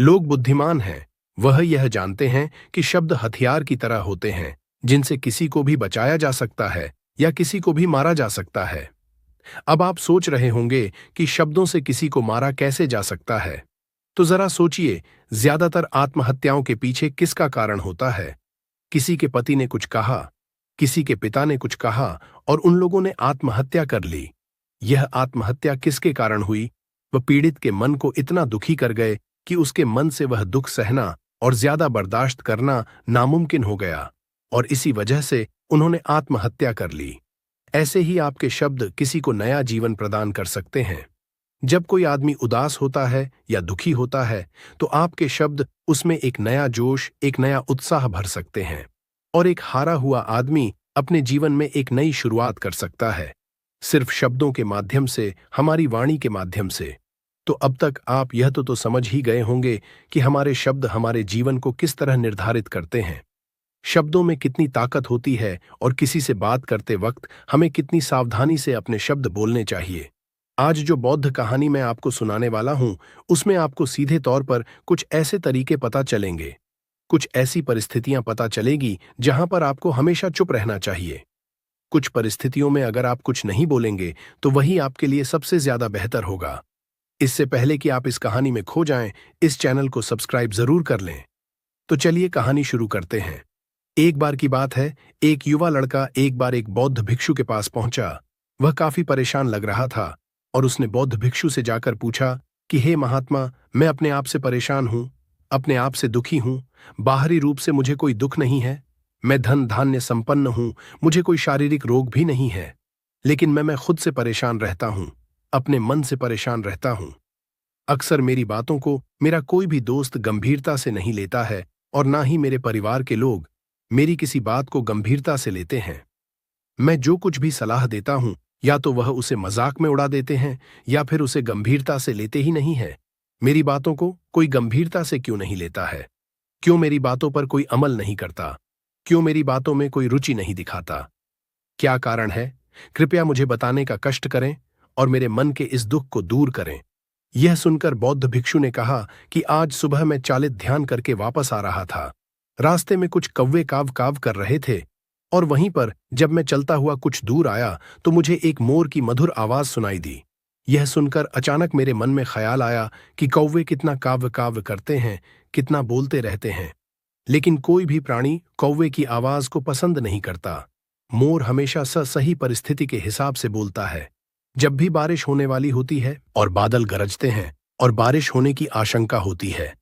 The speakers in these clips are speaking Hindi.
लोग बुद्धिमान हैं, वह यह जानते हैं कि शब्द हथियार की तरह होते हैं, जिनसे किसी को भी बचाया जा सकता है या किसी को भी मारा जा सकता है। अब आप सोच रहे होंगे कि शब्दों से किसी को मारा कैसे जा सकता है। तो जरा सोचिए, ज्यादातर आत्महत्याओं के पीछे किसका कारण होता है? किसी के पति ने कुछ कहा, किसी के पिता ने कुछ कहा और उन लोगों ने आत्महत्या कर ली। यह आत्महत्या किसके कारण हुई? वह पीड़ित के मन को इतना दुखी कर गए कि उसके मन से वह दुख सहना और ज्यादा बर्दाश्त करना नामुमकिन हो गया, और इसी वजह से उन्होंने आत्महत्या कर ली। ऐसे ही आपके शब्द किसी को नया जीवन प्रदान कर सकते हैं। जब कोई आदमी उदास होता है या दुखी होता है, तो आपके शब्द उसमें एक नया जोश, एक नया उत्साह भर सकते हैं, और एक हारा हुआ आदमी अपने जीवन में एक नई शुरुआत कर सकता है, सिर्फ शब्दों के माध्यम से, हमारी वाणी के माध्यम से। तो अब तक आप यह तो समझ ही गए होंगे कि हमारे शब्द हमारे जीवन को किस तरह निर्धारित करते हैं। शब्दों में कितनी ताकत होती है और किसी से बात करते वक्त हमें कितनी सावधानी से अपने शब्द बोलने चाहिए। आज जो बौद्ध कहानी मैं आपको सुनाने वाला हूं, उसमें आपको सीधे तौर पर कुछ ऐसे तरीके पता चलेंगे, कुछ ऐसी परिस्थितियां पता चलेगी जहां पर आपको हमेशा चुप रहना चाहिए। कुछ परिस्थितियों में अगर आप कुछ नहीं बोलेंगे तो वही आपके लिए सबसे ज्यादा बेहतर होगा। इससे पहले कि आप इस कहानी में खो जाएं, इस चैनल को सब्सक्राइब जरूर कर लें। तो चलिए कहानी शुरू करते हैं। एक बार की बात है, एक युवा लड़का एक बार एक बौद्ध भिक्षु के पास पहुंचा। वह काफी परेशान लग रहा था और उसने बौद्ध भिक्षु से जाकर पूछा कि हे महात्मा, मैं अपने आप से परेशान हूं, अपने आप से दुखी हूं। बाहरी रूप से मुझे कोई दुख नहीं है, मैं धन धान्य संपन्न हूं, मुझे कोई शारीरिक रोग भी नहीं है, लेकिन मैं खुद से परेशान रहता हूं, अपने मन से परेशान रहता हूं। अक्सर मेरी बातों को मेरा कोई भी दोस्त गंभीरता से नहीं लेता है, और ना ही मेरे परिवार के लोग मेरी किसी बात को गंभीरता से लेते हैं। मैं जो कुछ भी सलाह देता हूं, या तो वह उसे मजाक में उड़ा देते हैं या फिर उसे गंभीरता से लेते ही नहीं है। मेरी बातों को कोई गंभीरता से क्यों नहीं लेता है? क्यों मेरी बातों पर कोई अमल नहीं करता? क्यों मेरी बातों में कोई रुचि नहीं दिखाता? क्या कारण है? कृपया मुझे बताने का कष्ट करें और मेरे मन के इस दुख को दूर करें। यह सुनकर बौद्ध भिक्षु ने कहा कि आज सुबह मैं चालित ध्यान करके वापस आ रहा था। रास्ते में कुछ कौवे काव काव कर रहे थे, और वहीं पर जब मैं चलता हुआ कुछ दूर आया तो मुझे एक मोर की मधुर आवाज सुनाई दी। यह सुनकर अचानक मेरे मन में ख्याल आया कि कौवे कितना काव्य काव्य करते हैं, कितना बोलते रहते हैं, लेकिन कोई भी प्राणी कौवे की आवाज को पसंद नहीं करता। मोर हमेशा सही परिस्थिति के हिसाब से बोलता है। जब भी बारिश होने वाली होती है और बादल गरजते हैं और बारिश होने की आशंका होती है,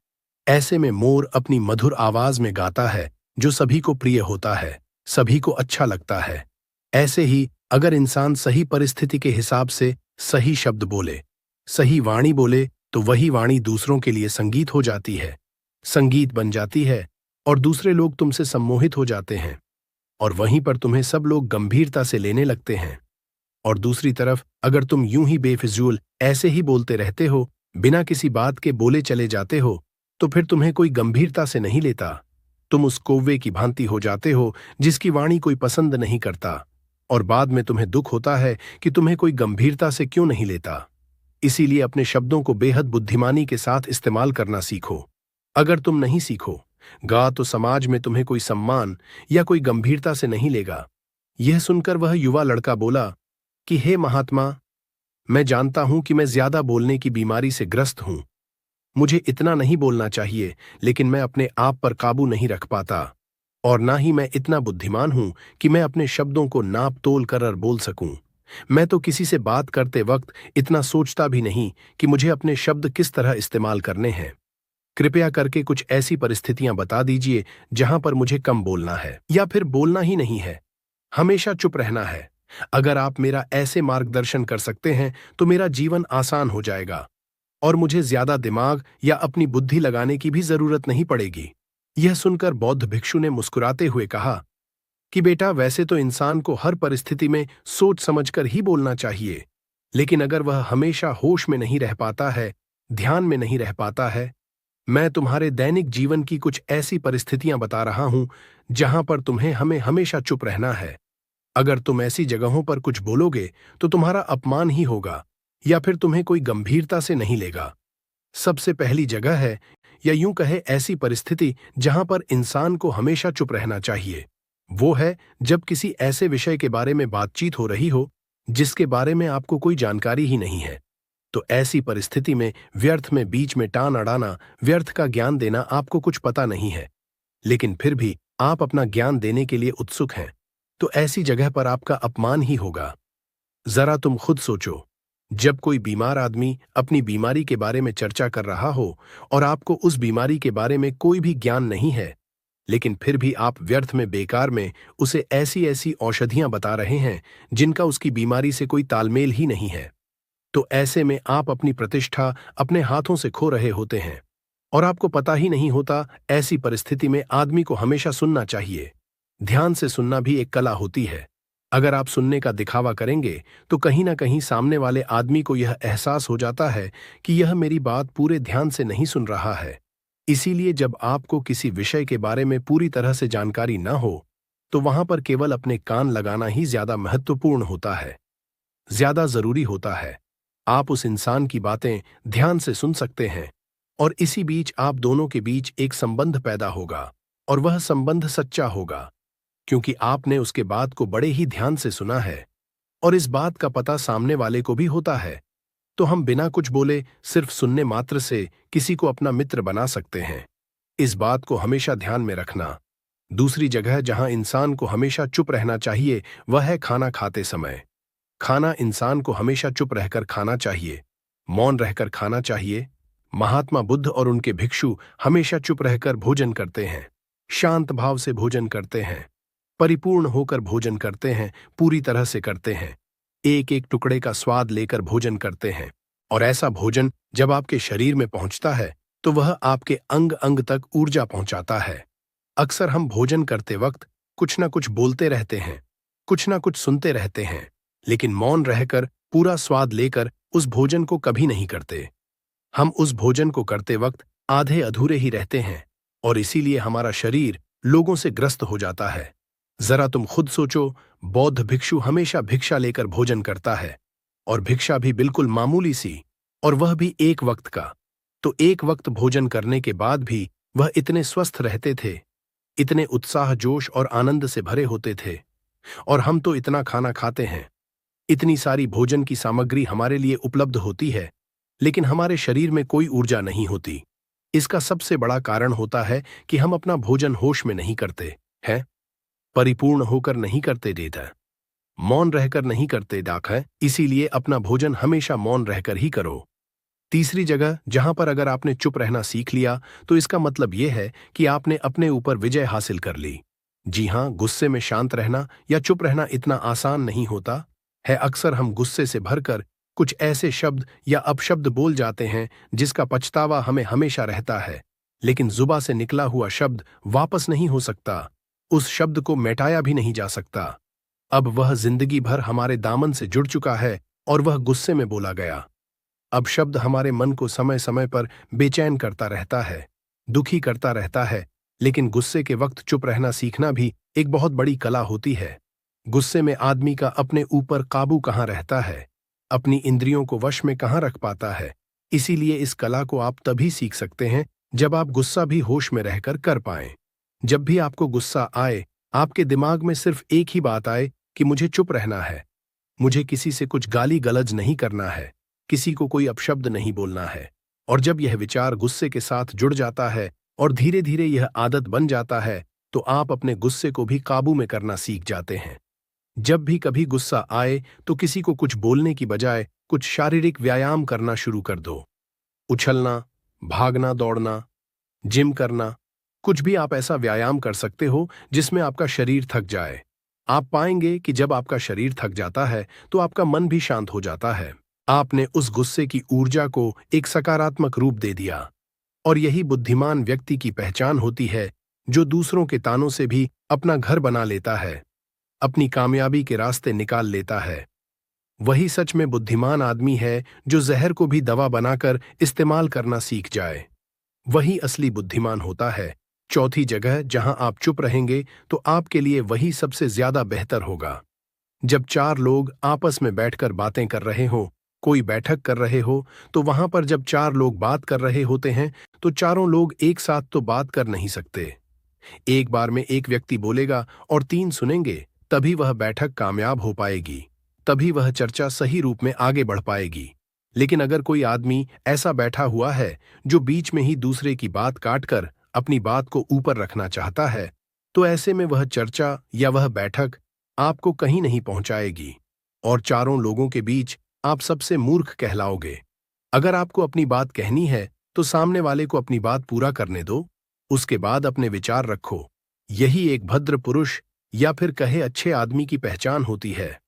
ऐसे में मोर अपनी मधुर आवाज में गाता है, जो सभी को प्रिय होता है, सभी को अच्छा लगता है। ऐसे ही अगर इंसान सही परिस्थिति के हिसाब से सही शब्द बोले, सही वाणी बोले, तो वही वाणी दूसरों के लिए संगीत हो जाती है, संगीत बन जाती है, और दूसरे लोग तुमसे सम्मोहित हो जाते हैं, और वहीं पर तुम्हें सब लोग गंभीरता से लेने लगते हैं। और दूसरी तरफ अगर तुम यूं ही बेफिजूल ऐसे ही बोलते रहते हो, बिना किसी बात के बोले चले जाते हो, तो फिर तुम्हें कोई गंभीरता से नहीं लेता। तुम उस कौवे की भांति हो जाते हो जिसकी वाणी कोई पसंद नहीं करता, और बाद में तुम्हें दुख होता है कि तुम्हें कोई गंभीरता से क्यों नहीं लेता। इसीलिए अपने शब्दों को बेहद बुद्धिमानी के साथ इस्तेमाल करना सीखो। अगर तुम नहीं सीखोगा तो समाज में तुम्हें कोई सम्मान या कोई गंभीरता से नहीं लेगा। यह सुनकर वह युवा लड़का बोला कि हे महात्मा, मैं जानता हूं कि मैं ज्यादा बोलने की बीमारी से ग्रस्त हूं। मुझे इतना नहीं बोलना चाहिए, लेकिन मैं अपने आप पर काबू नहीं रख पाता, और ना ही मैं इतना बुद्धिमान हूं कि मैं अपने शब्दों को नाप तोल कर बोल सकूं। मैं तो किसी से बात करते वक्त इतना सोचता भी नहीं कि मुझे अपने शब्द किस तरह इस्तेमाल करने हैं। कृपया करके कुछ ऐसी परिस्थितियां बता दीजिए जहां पर मुझे कम बोलना है या फिर बोलना ही नहीं है, हमेशा चुप रहना है। अगर आप मेरा ऐसे मार्गदर्शन कर सकते हैं तो मेरा जीवन आसान हो जाएगा, और मुझे ज्यादा दिमाग या अपनी बुद्धि लगाने की भी जरूरत नहीं पड़ेगी। यह सुनकर बौद्ध भिक्षु ने मुस्कुराते हुए कहा कि बेटा, वैसे तो इंसान को हर परिस्थिति में सोच समझकर ही बोलना चाहिए, लेकिन अगर वह हमेशा होश में नहीं रह पाता है, ध्यान में नहीं रह पाता है, मैं तुम्हारे दैनिक जीवन की कुछ ऐसी परिस्थितियां बता रहा हूं जहां पर तुम्हें हमें हमेशा चुप रहना है। अगर तुम ऐसी जगहों पर कुछ बोलोगे तो तुम्हारा अपमान ही होगा, या फिर तुम्हें कोई गंभीरता से नहीं लेगा। सबसे पहली जगह है या यूं कहे ऐसी परिस्थिति जहां पर इंसान को हमेशा चुप रहना चाहिए, वो है जब किसी ऐसे विषय के बारे में बातचीत हो रही हो जिसके बारे में आपको कोई जानकारी ही नहीं है। तो ऐसी परिस्थिति में व्यर्थ में बीच में टान अड़ाना, व्यर्थ का ज्ञान देना, आपको कुछ पता नहीं है लेकिन फिर भी आप अपना ज्ञान देने के लिए उत्सुक हैं, तो ऐसी जगह पर आपका अपमान ही होगा। जरा तुम खुद सोचो, जब कोई बीमार आदमी अपनी बीमारी के बारे में चर्चा कर रहा हो और आपको उस बीमारी के बारे में कोई भी ज्ञान नहीं है, लेकिन फिर भी आप व्यर्थ में बेकार में उसे ऐसी ऐसी औषधियां बता रहे हैं जिनका उसकी बीमारी से कोई तालमेल ही नहीं है, तो ऐसे में आप अपनी प्रतिष्ठा अपने हाथों से खो रहे होते हैं और आपको पता ही नहीं होता। ऐसी परिस्थिति में आदमी को हमेशा सुनना चाहिए। ध्यान से सुनना भी एक कला होती है। अगर आप सुनने का दिखावा करेंगे तो कहीं ना कहीं सामने वाले आदमी को यह एहसास हो जाता है कि यह मेरी बात पूरे ध्यान से नहीं सुन रहा है। इसीलिए जब आपको किसी विषय के बारे में पूरी तरह से जानकारी न हो तो वहां पर केवल अपने कान लगाना ही ज्यादा महत्वपूर्ण होता है, ज्यादा जरूरी होता है। आप उस इंसान की बातें ध्यान से सुन सकते हैं और इसी बीच आप दोनों के बीच एक संबंध पैदा होगा और वह संबंध सच्चा होगा क्योंकि आपने उसके बात को बड़े ही ध्यान से सुना है और इस बात का पता सामने वाले को भी होता है। तो हम बिना कुछ बोले सिर्फ सुनने मात्र से किसी को अपना मित्र बना सकते हैं। इस बात को हमेशा ध्यान में रखना। दूसरी जगह जहां इंसान को हमेशा चुप रहना चाहिए वह है खाना खाते समय। खाना इंसान को हमेशा चुप रहकर खाना चाहिए, मौन रहकर खाना चाहिए। महात्मा बुद्ध और उनके भिक्षु हमेशा चुप रहकर भोजन करते हैं, शांत भाव से भोजन करते हैं, परिपूर्ण होकर भोजन करते हैं, पूरी तरह से करते हैं, एक एक टुकड़े का स्वाद लेकर भोजन करते हैं। और ऐसा भोजन जब आपके शरीर में पहुंचता है तो वह आपके अंग अंग तक ऊर्जा पहुंचाता है। अक्सर हम भोजन करते वक्त कुछ न कुछ बोलते रहते हैं, कुछ न कुछ सुनते रहते हैं, लेकिन मौन रहकर पूरा स्वाद लेकर उस भोजन को कभी नहीं करते। हम उस भोजन को करते वक्त आधे अधूरे ही रहते हैं और इसीलिए हमारा शरीर लोगों से ग्रस्त हो जाता है। जरा तुम खुद सोचो, बौद्ध भिक्षु हमेशा भिक्षा लेकर भोजन करता है और भिक्षा भी बिल्कुल मामूली सी, और वह भी एक वक्त का। तो एक वक्त भोजन करने के बाद भी वह इतने स्वस्थ रहते थे, इतने उत्साह जोश और आनंद से भरे होते थे। और हम तो इतना खाना खाते हैं, इतनी सारी भोजन की सामग्री हमारे लिए उपलब्ध होती है, लेकिन हमारे शरीर में कोई ऊर्जा नहीं होती। इसका सबसे बड़ा कारण होता है कि हम अपना भोजन होश में नहीं करते हैं, परिपूर्ण होकर नहीं करते देता, मौन रहकर नहीं करते डाक है। इसीलिए अपना भोजन हमेशा मौन रहकर ही करो। तीसरी जगह जहां पर अगर आपने चुप रहना सीख लिया तो इसका मतलब यह है कि आपने अपने ऊपर विजय हासिल कर ली। जी हां, गुस्से में शांत रहना या चुप रहना इतना आसान नहीं होता है। अक्सर हम गुस्से से भरकर कुछ ऐसे शब्द या अपशब्द बोल जाते हैं जिसका पछतावा हमें हमेशा रहता है, लेकिन जुबान से निकला हुआ शब्द वापस नहीं हो सकता, उस शब्द को मिटाया भी नहीं जा सकता। अब वह जिंदगी भर हमारे दामन से जुड़ चुका है और वह गुस्से में बोला गया। अब शब्द हमारे मन को समय समय पर बेचैन करता रहता है, दुखी करता रहता है, लेकिन गुस्से के वक्त चुप रहना सीखना भी एक बहुत बड़ी कला होती है। गुस्से में आदमी का अपने ऊपर काबू कहाँ रहता है, अपनी इंद्रियों को वश में कहाँ रख पाता है। इसीलिए इस कला को आप तभी सीख सकते हैं जब आप गुस्सा भी होश में रहकर कर पाएं। जब भी आपको गुस्सा आए, आपके दिमाग में सिर्फ एक ही बात आए कि मुझे चुप रहना है, मुझे किसी से कुछ गाली गलौज नहीं करना है, किसी को कोई अपशब्द नहीं बोलना है। और जब यह विचार गुस्से के साथ जुड़ जाता है और धीरे धीरे यह आदत बन जाता है तो आप अपने गुस्से को भी काबू में करना सीख जाते हैं। जब भी कभी गुस्सा आए तो किसी को कुछ बोलने की बजाय कुछ शारीरिक व्यायाम करना शुरू कर दो। उछलना, भागना, दौड़ना, जिम करना, कुछ भी आप ऐसा व्यायाम कर सकते हो जिसमें आपका शरीर थक जाए। आप पाएंगे कि जब आपका शरीर थक जाता है तो आपका मन भी शांत हो जाता है। आपने उस गुस्से की ऊर्जा को एक सकारात्मक रूप दे दिया। और यही बुद्धिमान व्यक्ति की पहचान होती है, जो दूसरों के तानों से भी अपना घर बना लेता है, अपनी कामयाबी के रास्ते निकाल लेता है। वही सच में बुद्धिमान आदमी है जो जहर को भी दवा बनाकर इस्तेमाल करना सीख जाए। वही असली बुद्धिमान होता है। चौथी जगह जहां आप चुप रहेंगे तो आपके लिए वही सबसे ज्यादा बेहतर होगा। जब चार लोग आपस में बैठकर बातें कर रहे हों कोई बैठक कर रहे हो तो वहां पर जब 4 लोग बात कर रहे होते हैं तो चारों लोग एक साथ तो बात कर नहीं सकते। एक बार में एक व्यक्ति बोलेगा और 3 सुनेंगे, तभी वह बैठक कामयाब हो पाएगी, तभी वह चर्चा सही रूप में आगे बढ़ पाएगी। लेकिन अगर कोई आदमी ऐसा बैठा हुआ है जो बीच में ही दूसरे की बात काटकर अपनी बात को ऊपर रखना चाहता है, तो ऐसे में वह चर्चा या वह बैठक आपको कहीं नहीं पहुंचाएगी और चारों लोगों के बीच आप सबसे मूर्ख कहलाओगे। अगर आपको अपनी बात कहनी है तो सामने वाले को अपनी बात पूरा करने दो, उसके बाद अपने विचार रखो। यही एक भद्र पुरुष या फिर कहे अच्छे आदमी की पहचान होती है।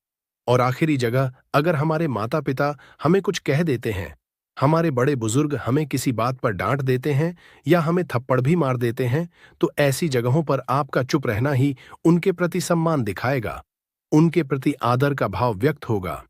और आखिरी जगह, अगर हमारे माता पिता हमें कुछ कह देते हैं, हमारे बड़े बुजुर्ग हमें किसी बात पर डांट देते हैं या हमें थप्पड़ भी मार देते हैं, तो ऐसी जगहों पर आपका चुप रहना ही उनके प्रति सम्मान दिखाएगा, उनके प्रति आदर का भाव व्यक्त होगा।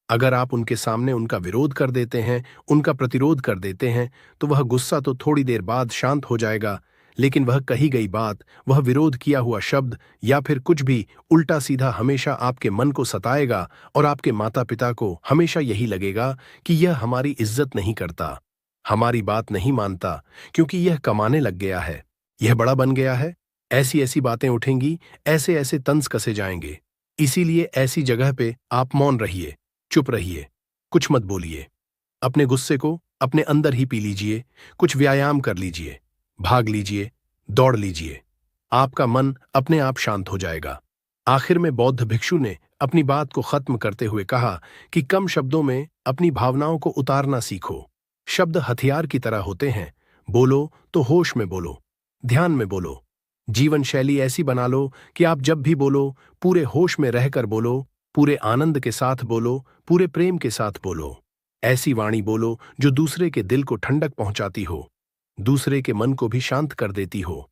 अगर आप उनके सामने उनका विरोध कर देते हैं, उनका प्रतिरोध कर देते हैं, तो वह गुस्सा तो थोड़ी देर बाद शांत हो जाएगा, लेकिन वह कही गई बात, वह विरोध किया हुआ शब्द या फिर कुछ भी उल्टा सीधा हमेशा आपके मन को सताएगा और आपके माता पिता को हमेशा यही लगेगा कि यह हमारी इज्जत नहीं करता, हमारी बात नहीं मानता, क्योंकि यह कमाने लग गया है, यह बड़ा बन गया है। ऐसी ऐसी बातें उठेंगी, ऐसे ऐसे तंज कसे जाएंगे। इसीलिए ऐसी जगह पे आप मौन रहिए, चुप रहिए, कुछ मत बोलिए। अपने गुस्से को अपने अंदर ही पी लीजिए, कुछ व्यायाम कर लीजिए, भाग लीजिए, दौड़ लीजिए, आपका मन अपने आप शांत हो जाएगा। आखिर में बौद्ध भिक्षु ने अपनी बात को खत्म करते हुए कहा कि कम शब्दों में अपनी भावनाओं को उतारना सीखो। शब्द हथियार की तरह होते हैं, बोलो तो होश में बोलो, ध्यान में बोलो। जीवन शैली ऐसी बना लो कि आप जब भी बोलो पूरे होश में रहकर बोलो, पूरे आनंद के साथ बोलो, पूरे प्रेम के साथ बोलो। ऐसी वाणी बोलो जो दूसरे के दिल को ठंडक पहुंचाती हो, दूसरे के मन को भी शांत कर देती हो।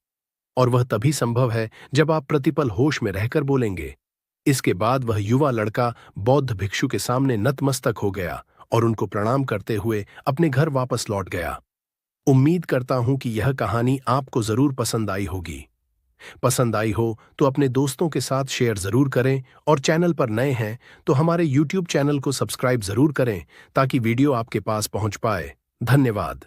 और वह तभी संभव है जब आप प्रतिपल होश में रहकर बोलेंगे। इसके बाद वह युवा लड़का बौद्ध भिक्षु के सामने नतमस्तक हो गया और उनको प्रणाम करते हुए अपने घर वापस लौट गया। उम्मीद करता हूं कि यह कहानी आपको जरूर पसंद आई होगी। पसंद आई हो तो अपने दोस्तों के साथ शेयर जरूर करें और चैनल पर नए हैं तो हमारे YouTube चैनल को सब्सक्राइब जरूर करें ताकि वीडियो आपके पास पहुंच पाए। धन्यवाद।